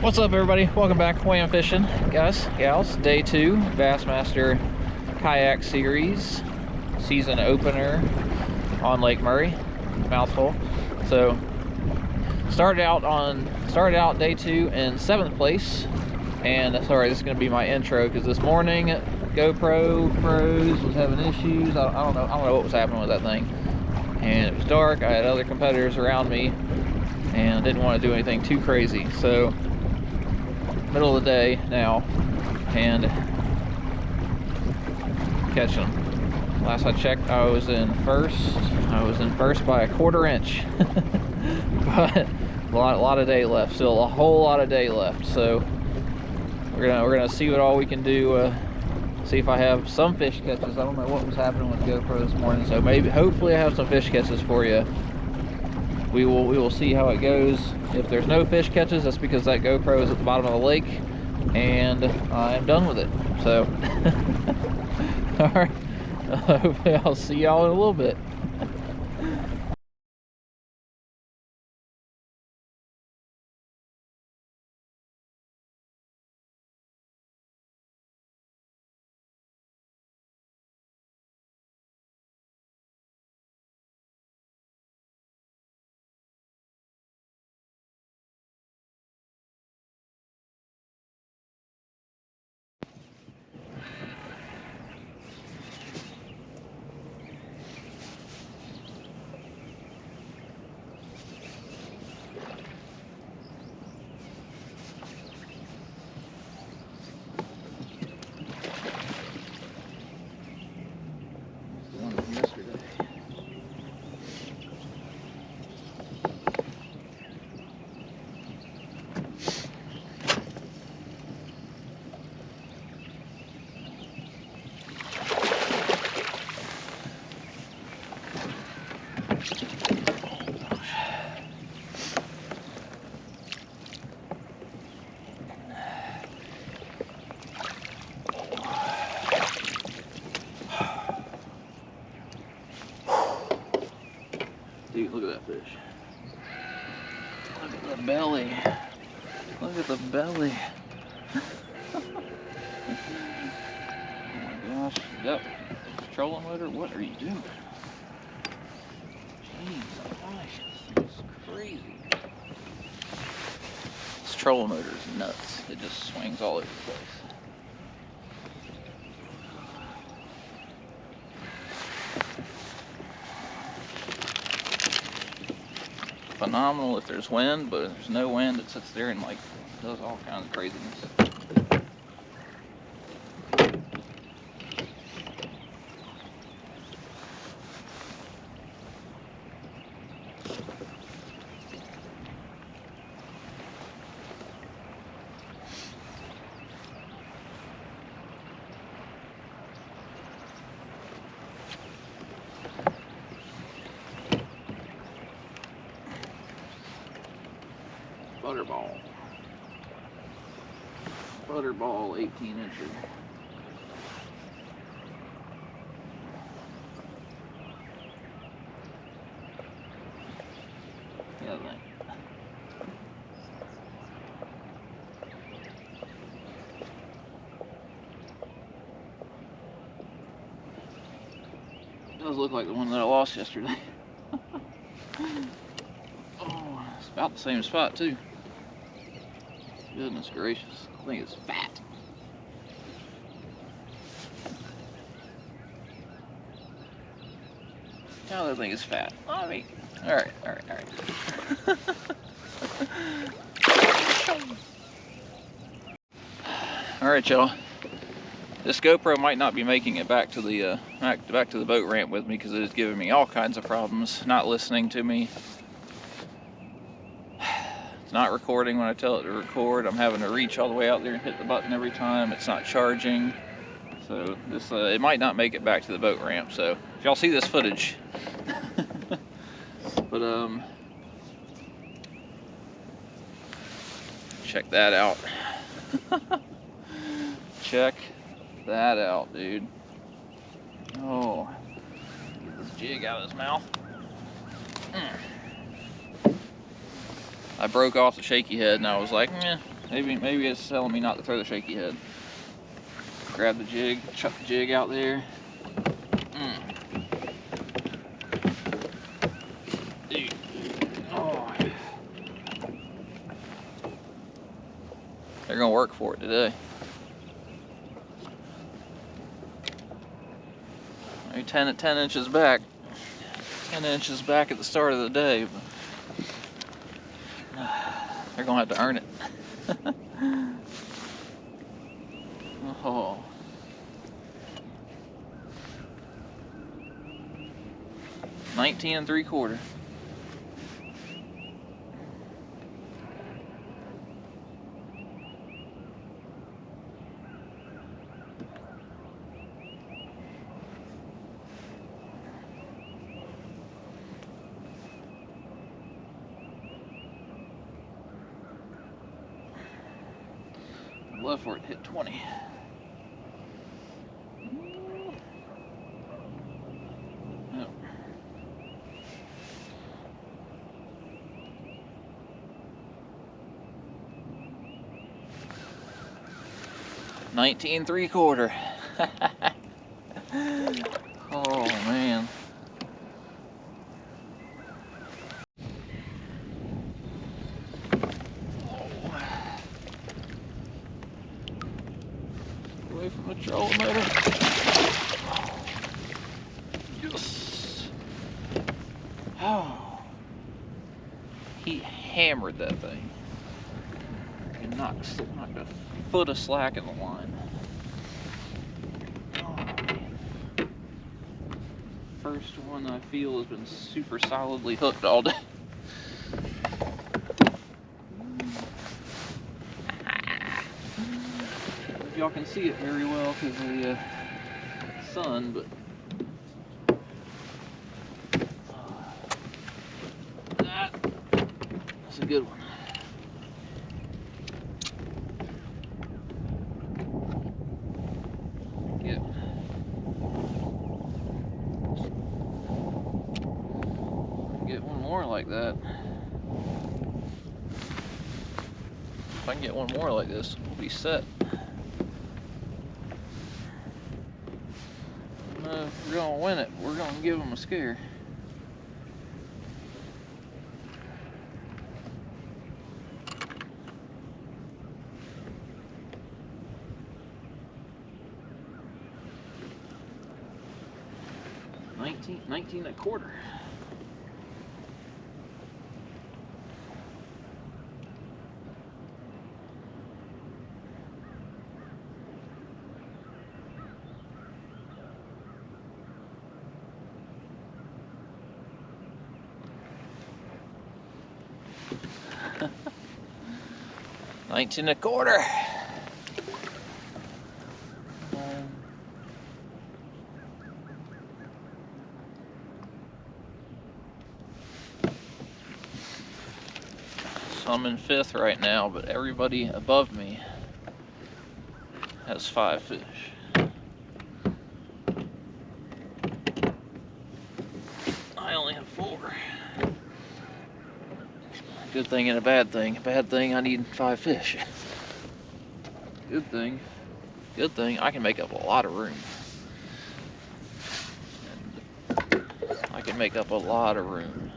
What's up, everybody? Welcome back. Wham fishing, guys, gals. Day 2, Bassmaster Kayak Series season opener on Lake Murray. Mouthful. So started out day 2 in 7th place. And sorry, this is going to be my intro because this morning GoPro froze, was having issues. I don't know what was happening with that thing. And it was dark. I had other competitors around me, and I didn't want to do anything too crazy. So middle of the day now, and catching them. Last I checked, I was in first. I was in first by a 1/4 inch. But a lot of day left. Still a whole lot of day left. So we're gonna see what all we can do. See if I have some fish catches. I don't know what was happening with the GoPro this morning. So hopefully I have some fish catches for you. We will see how it goes. If there's no fish catches, that's because that GoPro is at the bottom of the lake and I'm done with it. So all right, hopefully I'll see y'all in a little bit. Dude, look at that fish. Look at the belly. Look at the belly. Oh my gosh. Yep. Trolling motor? What are you doing? Jeez, gosh, this is crazy. This trolling motor is nuts. It just swings all over the place. Phenomenal if there's wind, but if there's no wind, it sits there and like does all kinds of craziness. Butterball 18 incher. Yeah, thing. Does look like the one that I lost yesterday. Oh, it's about the same spot too. Goodness gracious, I think it's fat. Oh, that thing is fat. I mean, all right. All right, y'all. This GoPro might not be making it back to the back to the boat ramp with me because it is giving me all kinds of problems. Not listening to me. Not recording when I tell it to record. I'm having to reach all the way out there and hit the button every time. It's not charging. So this it might not make it back to the boat ramp. So if y'all see this footage, but check that out. Check that out, dude. Oh, get this jig out of his mouth. I broke off the shaky head and I was like, Maybe it's telling me not to throw the shaky head. Grab the jig, chuck the jig out there. Dude. Oh. They're gonna work for it today. Maybe 10 inches back. 10 inches back at the start of the day. But they're gonna have to earn it. Oh. $19 3/4. I'd love for it to hit 20. No. $19 3/4. Oh man. Away from the trolling motor. Yes. Oh. He hammered that thing. And knocked a foot of slack in the line. Oh, man. First one I feel has been super solidly hooked all day. Y'all can see it very well because of the sun, but that's a good one. Get one more like that. If I can get one more like this, we'll be set. If we're gonna win it, we're gonna give them a scare. $19 1/4. $19 1/4. So I'm in 5th right now, but everybody above me has 5 fish. I only have 4. Good thing and a bad thing. Bad thing, I need 5 fish. Good thing, I can make up a lot of room. I can make up a lot of room.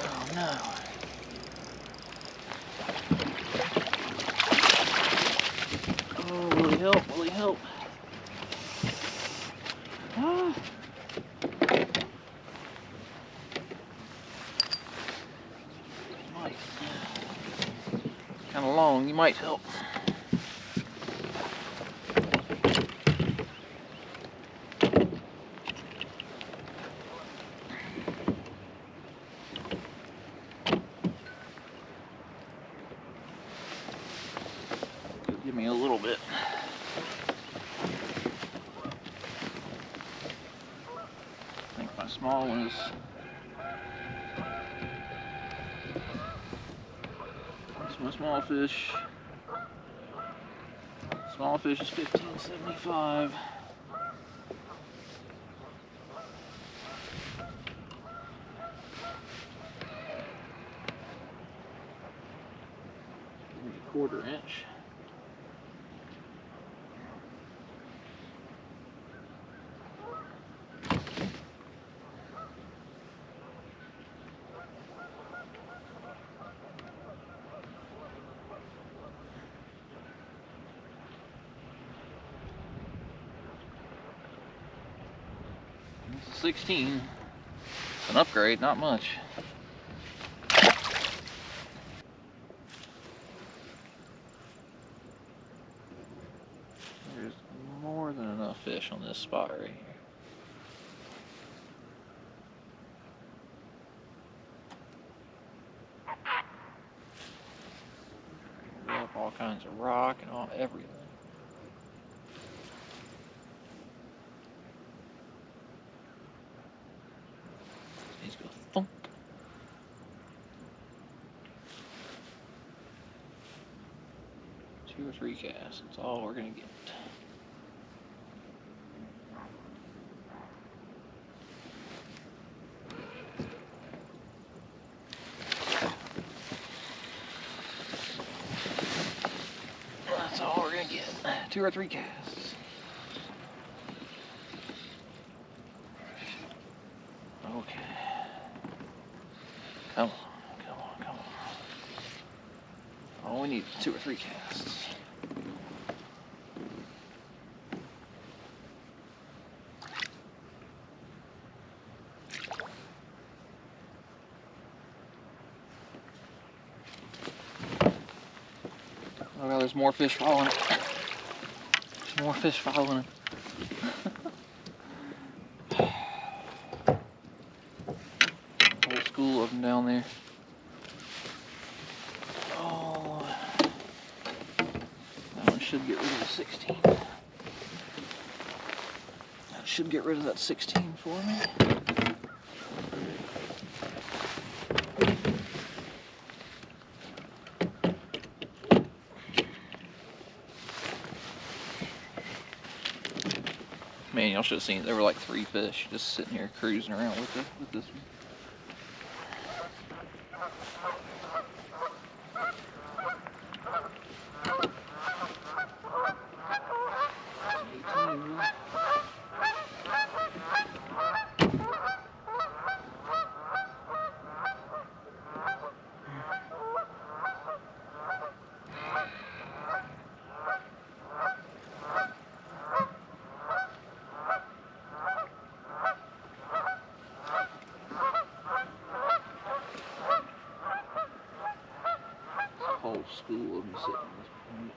Oh no. Oh, will he help? Will he help? Ah. Might. Kind of long, you might help. Give me a little bit. I think my small one is. That's my small fish. Small fish is $15.75. 1/4 inch. It's a 16. It's an upgrade, not much. There's more than enough fish on this spot right here. Up all kinds of rock and all everything. These go thump. Two or three casts, that's all we're gonna get. That's all we're gonna get. 2 or 3 casts. Okay. Come on, come on, come on. All we need is 2 or 3 casts. Oh god, there's more fish following it. There's more fish following it. Whole school of them down there. Oh, that one should get rid of the 16. That should get rid of that 16 for me. Man, y'all should have seen, there were like 3 fish just sitting here cruising around with this one. Whole school of them sitting at this point.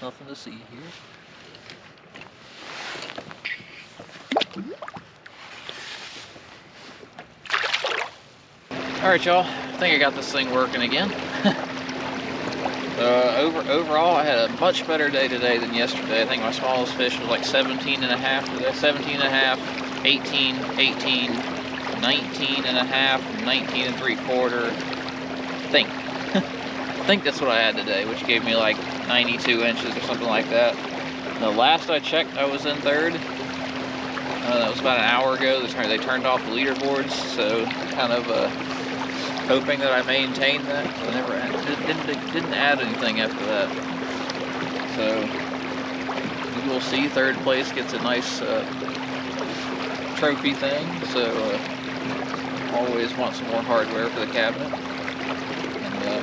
Nothing to see here. Alright y'all, I think I got this thing working again. Overall, I had a much better day today than yesterday. I think my smallest fish was like 17 and a half today. 17 and a half, 18, 18, 19 and a half, 19 and 3/4. I think that's what I had today, which gave me like 92 inches or something like that. The last I checked, I was in 3rd. That was about an hour ago. They turned off the leaderboards, so kind of hoping that I maintained that. I never didn't add anything after that. So we will see. 3rd place gets a nice trophy thing. So always want some more hardware for the cabinet. And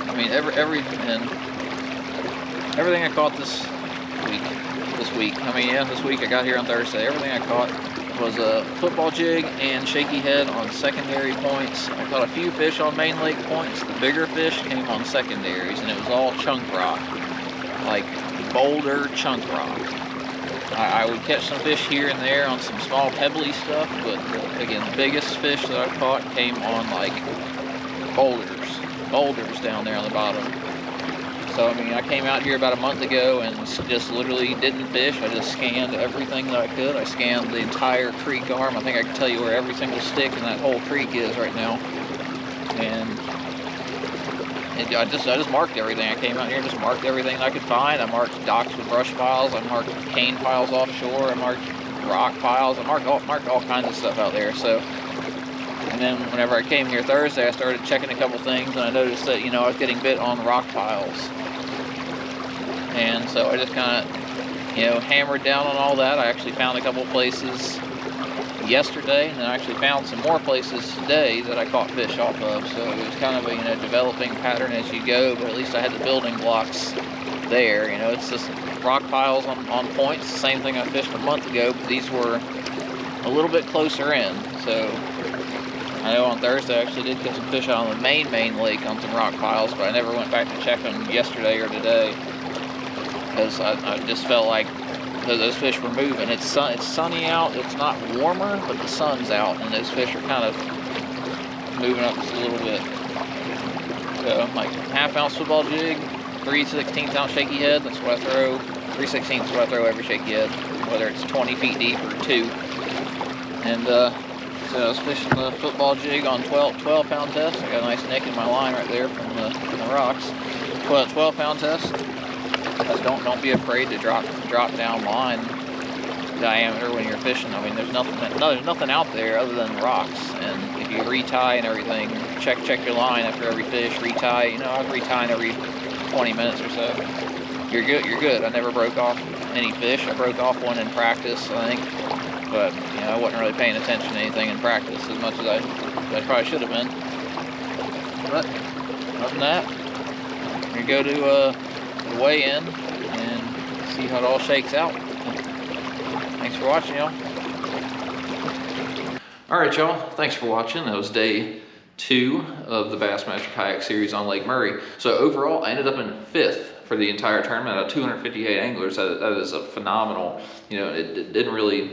I mean everything I caught this week. I mean, yeah, this week I got here on Thursday. Everything I caught was a football jig and shaky head on secondary points. I caught a few fish on main lake points. The bigger fish came on secondaries, and it was all chunk rock, like boulder chunk rock. I would catch some fish here and there on some small pebbly stuff, but again, the biggest fish that I caught came on like boulders down there on the bottom. So I mean, I came out here about a month ago and just literally didn't fish. I just scanned everything that I could. I scanned the entire creek arm. I think I can tell you where every single stick in that whole creek is right now. And I just marked everything. I came out here and just marked everything I could find. I marked docks with brush piles. I marked cane piles offshore. I marked rock piles. I marked all kinds of stuff out there. So, and then whenever I came here Thursday, I started checking a couple things, and I noticed that, you know, I was getting bit on rock piles. And so I just kind of, you know, hammered down on all that. I actually found a couple places yesterday, and then I actually found some more places today that I caught fish off of. So it was kind of a, you know, developing pattern as you go, but at least I had the building blocks there. You know, it's just rock piles on points, the same thing I fished a month ago, but these were a little bit closer in. So I know on Thursday I actually did catch some fish out on the main lake on some rock piles, but I never went back to check them yesterday or today, because I just felt like those fish were moving. It's sunny out, it's not warmer, but the sun's out, and those fish are kind of moving up just a little bit. So like half-ounce football jig, 3/16 ounce shaky head, that's what I throw. 3/16 is what I throw every shaky head, whether it's 20 feet deep or 2. And so I was fishing the football jig on 12-pound test. I got a nice nick in my line right there from the rocks. 12-pound test. Don't be afraid to drop down line diameter when you're fishing. I mean, there's nothing out there other than rocks. And if you retie and everything, check your line after every fish. Retie. You know, I'm retying every 20 minutes or so. You're good. I never broke off any fish. I broke off one in practice, I think, but you know, I wasn't really paying attention to anything in practice as much as I probably should have been. But other than that, we go to the weigh-in and see how it all shakes out. Thanks for watching, y'all. All right, y'all. Thanks for watching. That was day 2 of the Bassmaster Kayak Series on Lake Murray. So overall, I ended up in 5th for the entire tournament out of 258 anglers. That is a phenomenal. You know, it didn't really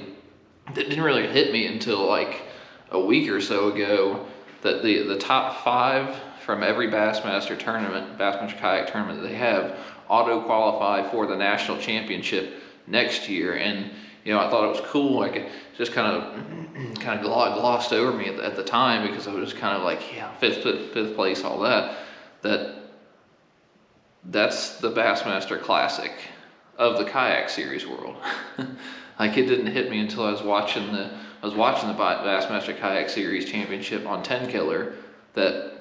hit me until like a week or so ago that the top 5 from every Bassmaster Kayak tournament that they have auto qualify for the national championship next year. And you know, I thought it was cool. Like, it just kind of glossed over me at the time, because I was just kind of like, yeah, fifth place, all that. That's the Bassmaster Classic of the kayak series world. Like, it didn't hit me until I was watching the Bassmaster Kayak Series Championship on 10 Killer, that,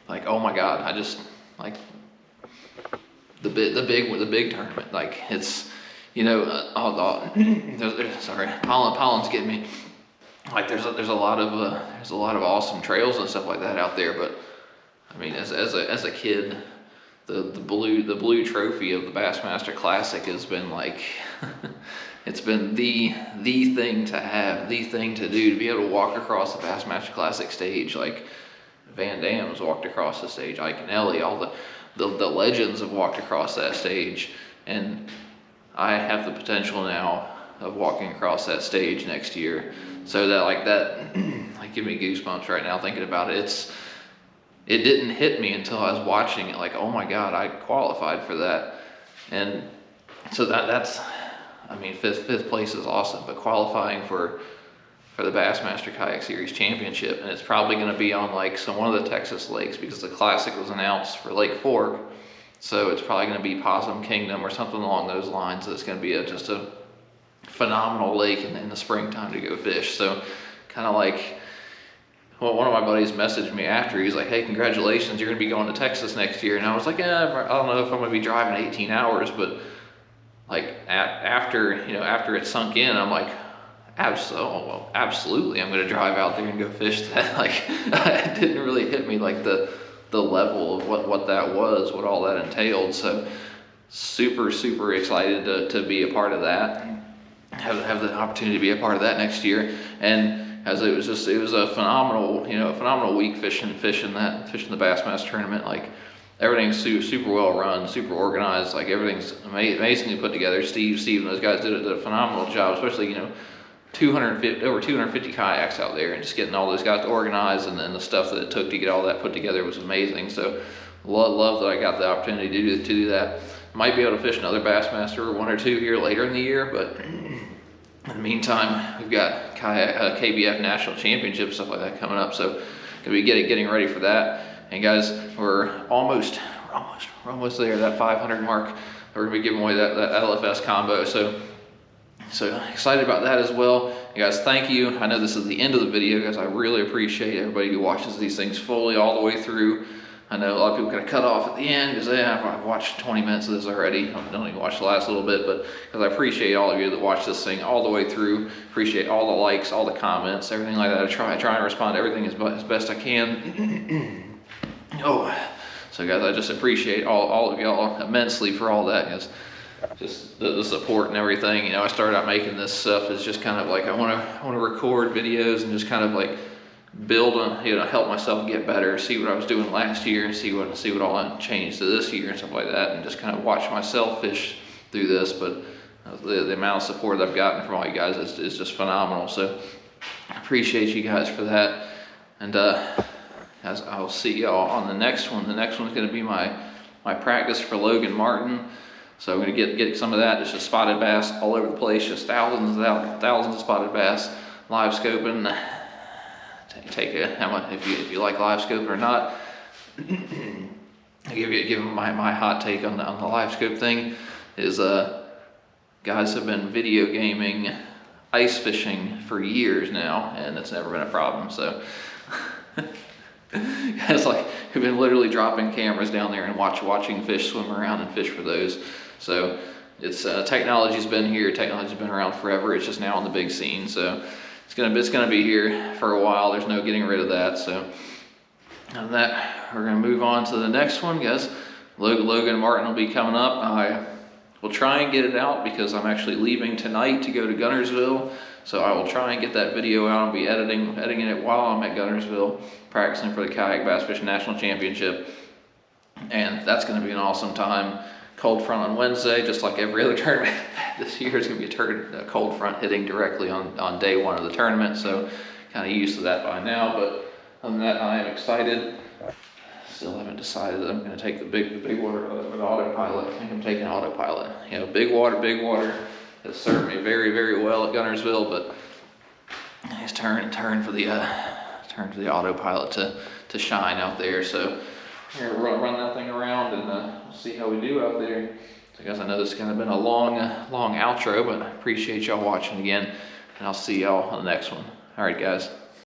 like, oh my God, I just like the big tournament. Like, it's, you know, sorry, pollen's getting me. Like, there's a lot of awesome trails and stuff like that out there, but I mean, as a kid, the blue trophy of the Bassmaster Classic has been like it's been the thing to have, the thing to do, to be able to walk across the Bassmaster Classic stage. Like, Van Dam's walked across the stage, Ike and Ellie, all the legends have walked across that stage, and I have the potential now of walking across that stage next year. So that like give me goosebumps right now thinking about it. It didn't hit me until I was watching it, like, oh my God, I qualified for that. And so that's, I mean, fifth place is awesome, but qualifying for the Bassmaster Kayak Series Championship, and it's probably going to be on like one of the Texas lakes, because the Classic was announced for Lake Fork, so it's probably going to be Possum Kingdom or something along those lines. It's going to be just a phenomenal lake in the springtime to go fish. So kind of like, well, one of my buddies messaged me after. He's like, hey, congratulations, you're going to be going to Texas next year. And I was like, I don't know if I'm going to be driving 18 hours, but like after it sunk in, I'm like, absolutely, I'm going to drive out there and go fish that. Like, it didn't really hit me like the level of what that was, what all that entailed. So super excited to be a part of that, have the opportunity to be a part of that next year. And as it was a phenomenal week fishing the Bassmaster tournament. Like, everything's super well run, super organized. Like everything's amazingly put together. Steve and those guys did a phenomenal job, especially, you know, over 250 kayaks out there, and just getting all those guys organized, and then the stuff that it took to get all that put together was amazing. So love that I got the opportunity to do that. Might be able to fish another Bassmaster or one or two here later in the year, but in the meantime, we've got KBF National Championship, stuff like that coming up, so gonna be getting ready for that. And guys, we're almost there, that 500 mark. We're gonna be giving away that LFS combo, so excited about that as well. You guys, thank you. I know this is the end of the video, guys. I really appreciate everybody who watches these things fully all the way through. I know a lot of people kind of cut off at the end because I've watched 20 minutes of this already. I don't even watch the last little bit, but because I appreciate all of you that watch this thing all the way through. Appreciate all the likes, all the comments, everything like that. I try and respond to everything as best I can. Oh, so guys, I just appreciate all of y'all immensely for all that, guys. Just the support and everything. You know, I started out making this stuff as just kind of like I want to record videos and just kind of like build on, you know, help myself get better, see what I was doing last year, and see what all changed to this year and stuff like that, and just kind of watch myself fish through this. But the amount of support that I've gotten from all you guys is just phenomenal. So I appreciate you guys for that. And as I'll see y'all on the next one. The next one's going to be my practice for Logan Martin. So I'm going to get some of that, just spotted bass all over the place, just thousands of spotted bass, live scoping. Take how much, if you like live scoping or not. give my hot take on the live scope thing is guys have been video gaming ice fishing for years now, and it's never been a problem. So guys like have been literally dropping cameras down there and watching fish swim around and fish for those. So it's technology's been here, technology's been around forever. It's just now on the big scene. So it's gonna be here for a while. There's no getting rid of that. So on that, we're gonna move on to the next one, guys. Logan Martin will be coming up. I will try and get it out because I'm actually leaving tonight to go to Guntersville. So I will try and get that video out and be editing it while I'm at Guntersville, practicing for the Kayak Bass Fishing National Championship. And that's gonna be an awesome time. Cold front on Wednesday, just like every other tournament this year. It's going to be a cold front hitting directly on day one of the tournament, so kind of used to that by now. But other than that, I am excited. Still haven't decided that I'm going to take the big water with autopilot. I think I'm taking autopilot. You know, big water has served me very well at Guntersville, but it's turn for the autopilot to shine out there. So we're gonna run that thing around and see how we do out there. So guys, I know this has kind of been a long outro, but I appreciate y'all watching again, and I'll see y'all on the next one. All right, guys.